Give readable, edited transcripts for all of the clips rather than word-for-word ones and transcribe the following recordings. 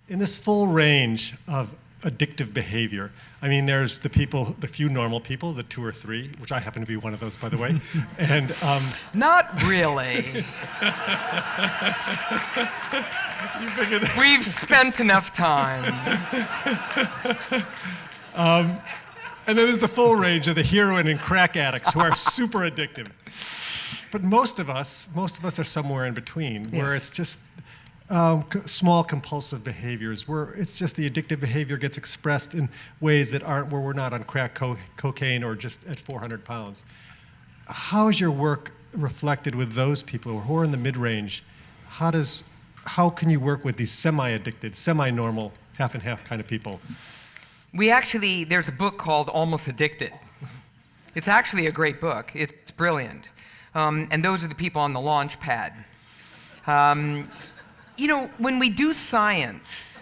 in this full range of addictive behavior, I mean, there's the few normal people, the 2 or 3, which I happen to be one of those, by the way. And not really. We've spent enough time. And then there's the full range of the heroin and crack addicts who are super addictive. But most of us are somewhere in between, where it's just small compulsive behaviors, where it's just the addictive behavior gets expressed in ways that aren't where we're not on crack cocaine or just at 400 pounds. How is your work reflected with those people who are in the mid-range? How can you work with these semi-addicted, semi-normal, half and half kind of people? There's a book called Almost Addicted. It's actually a great book. It's brilliant. And those are the people on the launch pad. When we do science,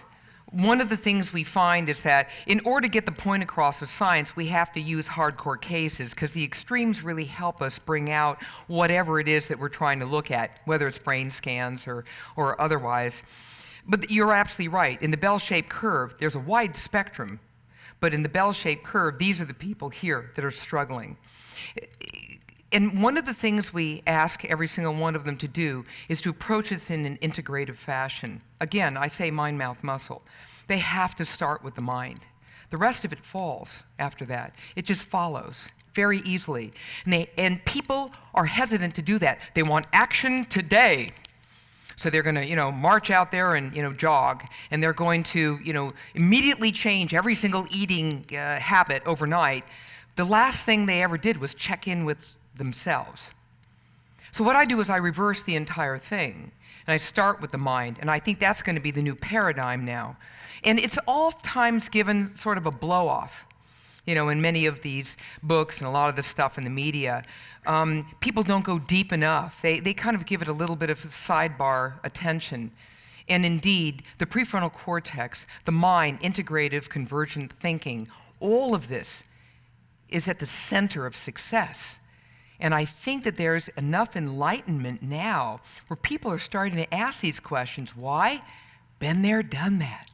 one of the things we find is that in order to get the point across with science, we have to use hardcore cases, because the extremes really help us bring out whatever it is that we're trying to look at, whether it's brain scans or otherwise. But you're absolutely right. In the bell-shaped curve, there's a wide spectrum. But in the bell-shaped curve, these are the people here that are struggling. And one of the things we ask every single one of them to do is to approach this in an integrative fashion. Again, I say mind, mouth, muscle. They have to start with the mind. The rest of it falls after that. It just follows very easily. And people are hesitant to do that. They want action today. So they're going to, march out there and, jog, and they're going to, immediately change every single eating habit overnight. The last thing they ever did was check in with themselves. So what I do is I reverse the entire thing, and I start with the mind, and I think that's going to be the new paradigm now. And it's oftentimes given sort of a blow-off. In many of these books and a lot of the stuff in the media, people don't go deep enough. They kind of give it a little bit of sidebar attention. And indeed, the prefrontal cortex, the mind, integrative, convergent thinking, all of this is at the center of success. And I think that there's enough enlightenment now where people are starting to ask these questions. Why? Been there, done that.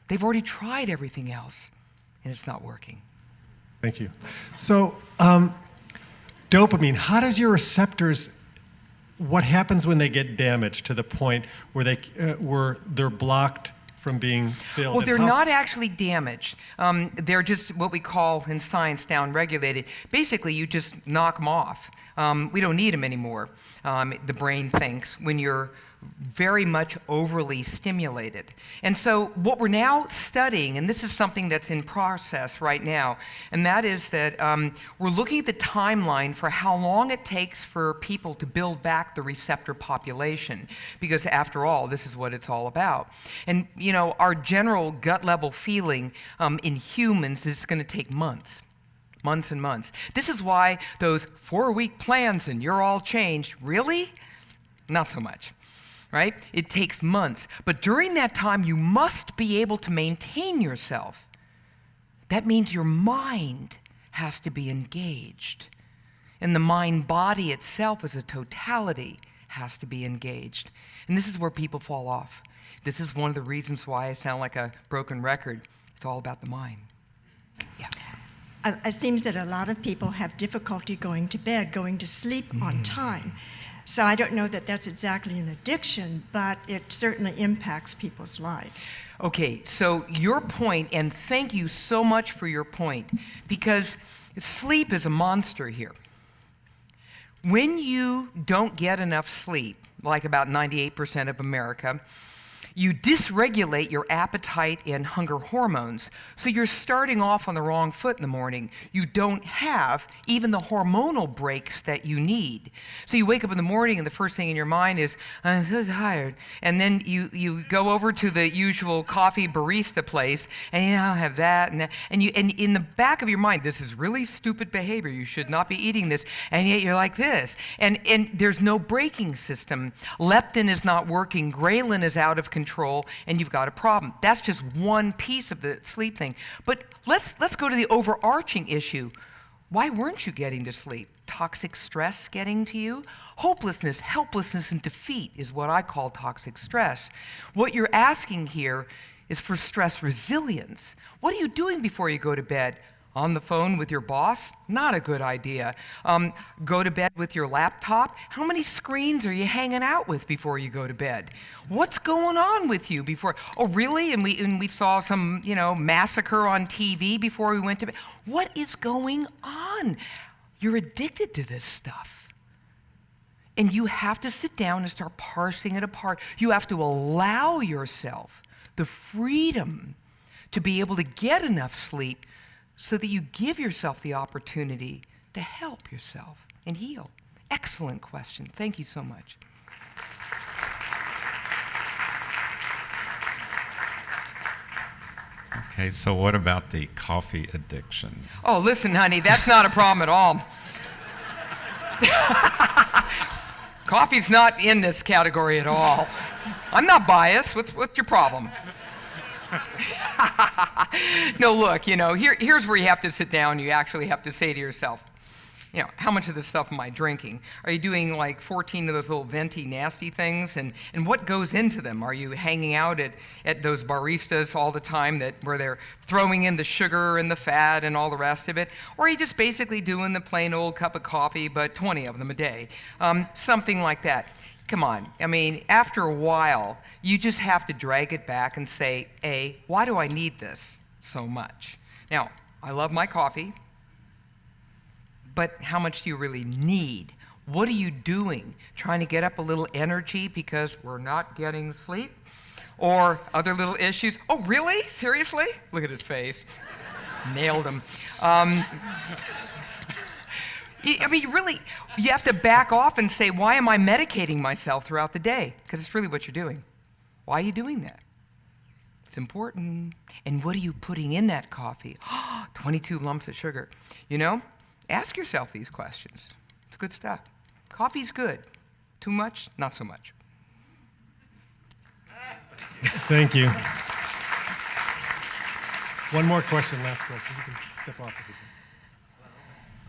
They've already tried everything else, and it's not working. Thank you. So, dopamine, how does your receptors, what happens when they get damaged to the point where they're blocked from being filled? Well, they're not actually damaged. They're just what we call in science down-regulated. Basically, you just knock them off. We don't need them anymore, the brain thinks, when you're very much overly stimulated. And so what we're now studying, and this is something that's in process right now, and that is that we're looking at the timeline for how long it takes for people to build back the receptor population, because after all, this is what it's all about. And our general gut level feeling in humans is going to take months and months. This is why those 4-week plans and you're all changed, really? Not so much. Right? It takes months. But during that time, you must be able to maintain yourself. That means your mind has to be engaged. And the mind-body itself as a totality has to be engaged. And this is where people fall off. This is one of the reasons why I sound like a broken record. It's all about the mind. Yeah. It seems that a lot of people have difficulty going to bed, going to sleep on time. So I don't know that that's exactly an addiction, but it certainly impacts people's lives. Okay, so your point, and thank you so much for your point, because sleep is a monster here. When you don't get enough sleep, like about 98% of America, you dysregulate your appetite and hunger hormones. So you're starting off on the wrong foot in the morning. You don't have even the hormonal breaks that you need. So you wake up in the morning and the first thing in your mind is, I'm so tired. And then you go over to the usual coffee barista place and I'll have that and that. And in the back of your mind, this is really stupid behavior. You should not be eating this. And yet you're like this. And there's no braking system. Leptin is not working. Ghrelin is out of control. And you've got a problem. That's just one piece of the sleep thing. But let's go to the overarching issue. Why weren't you getting to sleep? toxic stress getting to you? Hopelessness, helplessness, and defeat is what I call toxic stress. What you're asking here is for stress resilience. What are you doing before you go to bed? On the phone with your boss? Not a good idea. Go to bed with your laptop? How many screens are you hanging out with before you go to bed? What's going on with you before? Oh, really? And we saw some, massacre on TV before we went to bed. What is going on? You're addicted to this stuff. And you have to sit down and start parsing it apart. You have to allow yourself the freedom to be able to get enough sleep so that you give yourself the opportunity to help yourself and heal. Excellent question. Thank you so much. Okay, so what about the coffee addiction? Oh, listen, honey, that's not a problem at all. Coffee's not in this category at all. I'm not biased. What's your problem? No, look, here's where you have to sit down. You actually have to say to yourself, how much of this stuff am I drinking? Are you doing like 14 of those little venti, nasty things? And what goes into them? Are you hanging out at those baristas all the time where they're throwing in the sugar and the fat and all the rest of it? Or are you just basically doing the plain old cup of coffee, but 20 of them a day? Something like that. Come on. I mean, after a while, you just have to drag it back and say, why do I need this so much? Now, I love my coffee, but how much do you really need? What are you doing? Trying to get up a little energy because we're not getting sleep? Or other little issues? Oh, really? Seriously? Look at his face. Nailed him. You have to back off and say, why am I medicating myself throughout the day? Because it's really what you're doing. Why are you doing that? It's important. And what are you putting in that coffee? 22 lumps of sugar. Ask yourself these questions. It's good stuff. Coffee's good. Too much? Not so much. Thank you. One more question, last question. You can step off if you can.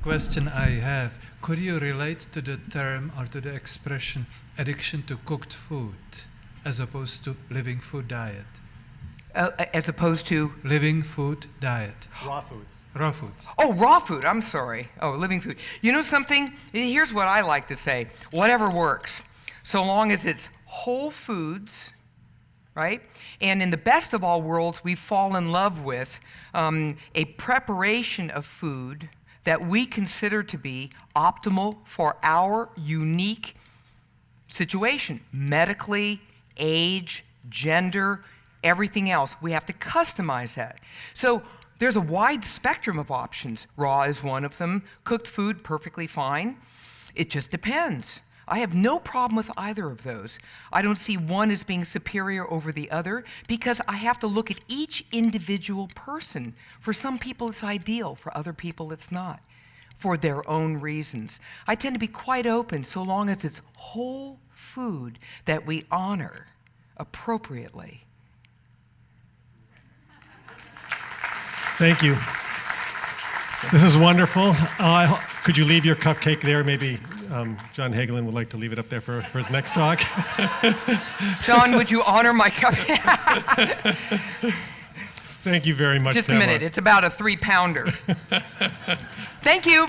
Question I have, could you relate to the term or to the expression addiction to cooked food as opposed to living food diet? As opposed to? Living food diet. Raw foods. Raw foods. Oh, raw food. I'm sorry. Oh, living food. You know something? Here's what I like to say. Whatever works. So long as it's whole foods, right? And in the best of all worlds, we fall in love with a preparation of food that we consider to be optimal for our unique situation, medically, age, gender, everything else. We have to customize that. So there's a wide spectrum of options. Raw is one of them. Cooked food, perfectly fine. It just depends. I have no problem with either of those. I don't see one as being superior over the other because I have to look at each individual person. For some people it's ideal, for other people it's not, for their own reasons. I tend to be quite open so long as it's whole food that we honor appropriately. Thank you. This is wonderful. Could you leave your cupcake there? Maybe John Hagelin would like to leave it up there for his next talk. John, would you honor my cupcake? Thank you very much, Just Pamela. a minute. It's about a 3-pounder. Thank you.